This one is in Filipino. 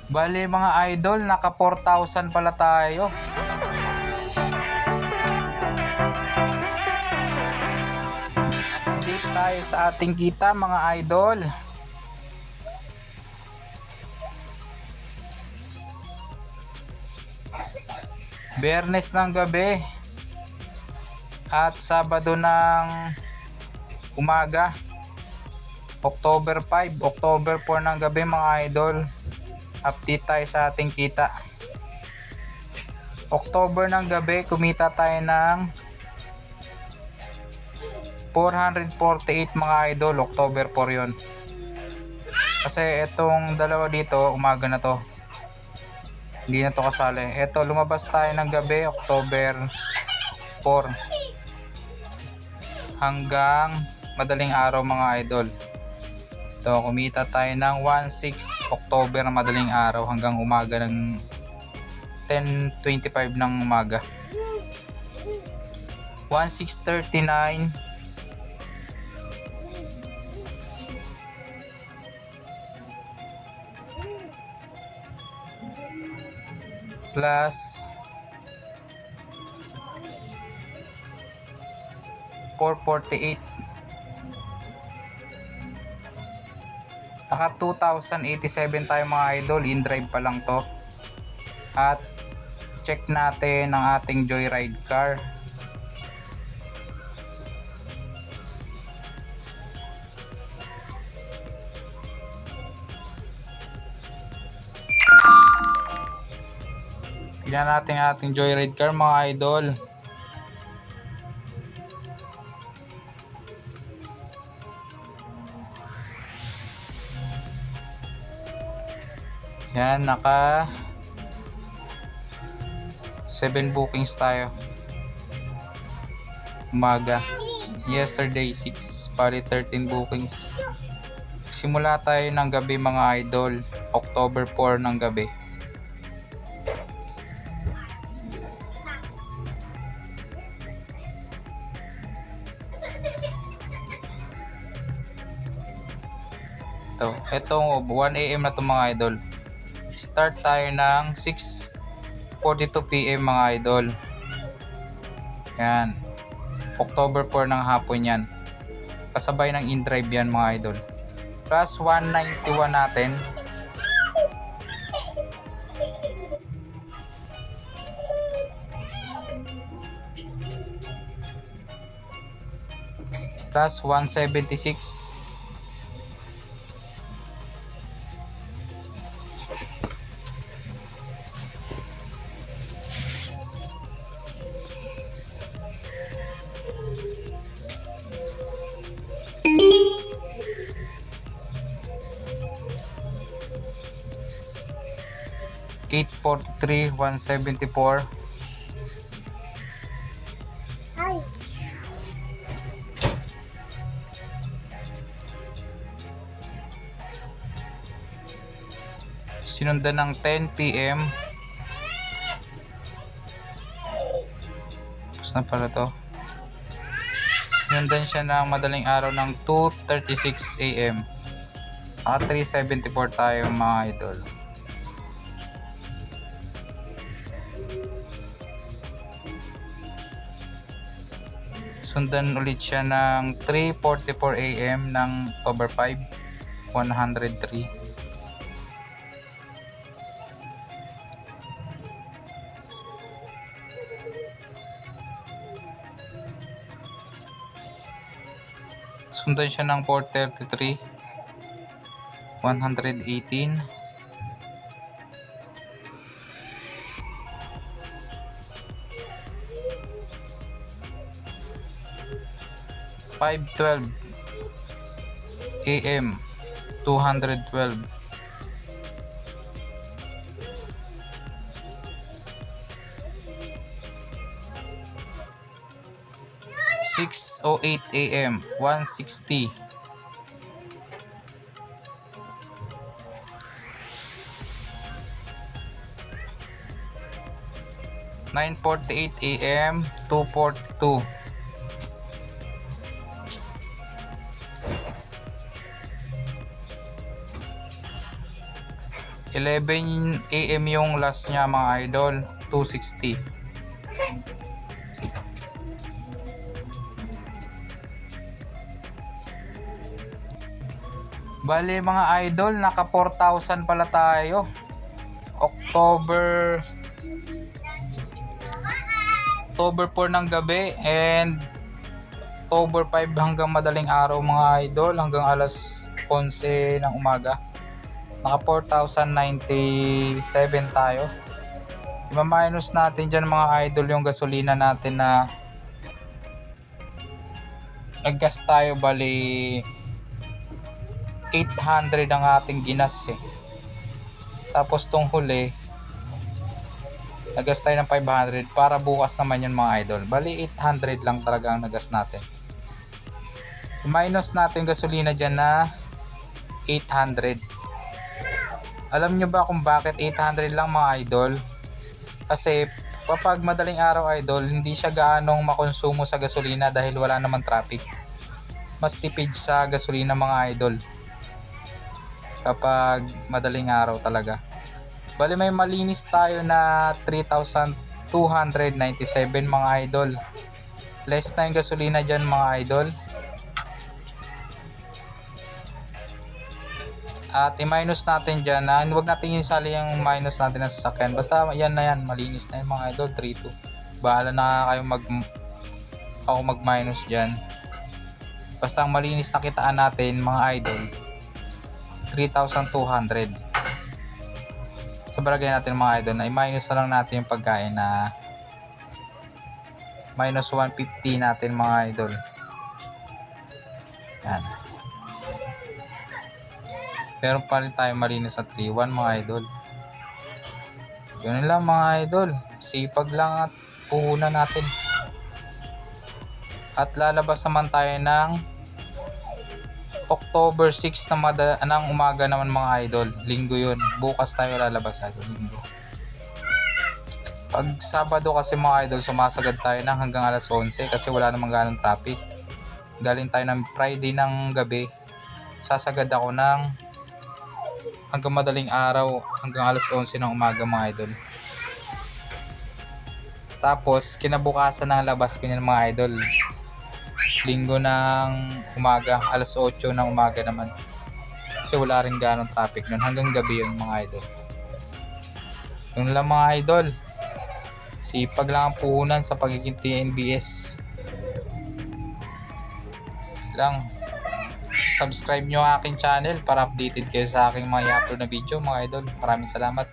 Bali mga idol, naka 4,000 pala tayo. Update tayo sa ating kita mga idol. Biyernes ng gabi at Sabado ng umaga. October 5, October 4 ng gabi mga idol. Update tayo sa ating kita. October ng gabi, kumita tayo ng 448 mga idol. October 4 yon. Kasi itong dalawa dito, umaga na to. Hindi na to kasali. Ito, lumabas tayo ng gabi, October 4. Hanggang madaling araw mga idol. Ito, kumita tayo ng 1/6 October na madaling araw hanggang umaga ng 10:25 ng umaga. 1/6/39 plus 448. Naka 2,087 tayo mga idol. In drive pa lang to. At check natin ang ating Joyride car. Tingnan natin ang ating Joyride car mga idol. Yan, naka 7 bookings tayo. Umaga. Yesterday 6, pari 13 bookings. Simula tayo ng gabi mga idol. October 4 ng gabi. Itong 1 AM na to mga idol. Start tayo ng 6:42 PM mga idol. Yan. October 4 ng hapon yan. Kasabay ng in-drive yan mga idol. Plus 191 natin. Plus 176. $843, $174. Sinundan ng 10 PM. Tapos na pala to. Sinundan siya ng madaling araw ng 2:36 AM. 374 tayo mga idol. Sundan ulit siya ng 3:44 AM ng October 5, 103. Sundan siya ng 4:33, 118. 5:12 AM, 212. 6:08 AM, 160. 9:48 AM, 242. 10 11 AM yung last niya mga idol, 260. Bale mga idol, naka 4,000 pala tayo. October 4 ng gabi and October 5 hanggang madaling araw mga idol, hanggang alas 11 ng umaga. Naka 4,097 tayo. I-minus natin dyan mga idol yung gasolina natin na naggas tayo, bali 800 ang ating ginas eh. Tapos tong huli nagas tayo ng 500 para bukas naman yun mga idol. Bali 800 lang talaga ang nagas natin. I-minus natin gasolina dyan na 800. Alam nyo ba kung bakit 800 lang mga idol? Kasi kapag madaling araw idol, hindi siya gaanong makonsumo sa gasolina dahil wala naman traffic. Mas tipid sa gasolina mga idol kapag madaling araw talaga. Bali may malinis tayo na 3,297 mga idol. Less na yung gasolina dyan mga idol. At i-minus natin dyan na huwag natin isali yung minus natin ng sasakyan. Basta yan na yan, malinis na yung mga idol, 3,2. Bahala na kayo ako mag-minus dyan. Basta ang malinis na kitaan natin mga idol, 3,200. So balagay natin mga idol na i-minus na lang natin yung pagkain na minus 150 natin mga idol. Yan. Pero pa rin tayo malinis sa 3,1 mga idol. Ganun lang mga idol. Sipag lang at puhunan natin. At lalabas naman tayo ng October 6 ng umaga naman mga idol. Linggo yun. Bukas tayo lalabas idol. Linggo. Pag Sabado kasi mga idol, sumasagad tayo ng hanggang alas 11 kasi wala namang ganong traffic. Galing tayo ng Friday ng gabi. Sasagad ako ng hanggang madaling araw, hanggang alas 11 ng umaga mga idol. Tapos kinabukasan ng labas ko niyan mga idol, Linggo ng umaga, alas 8 ng umaga naman. Kasi wala rin ganong traffic nun. Hanggang gabi yun mga idol. Yun lang mga idol. Sipag lang ang puhunan sa pagiging TNBS. Lang. Subscribe nyo ang aking channel para updated kayo sa aking mga i-upload na video mga idol. Maraming salamat.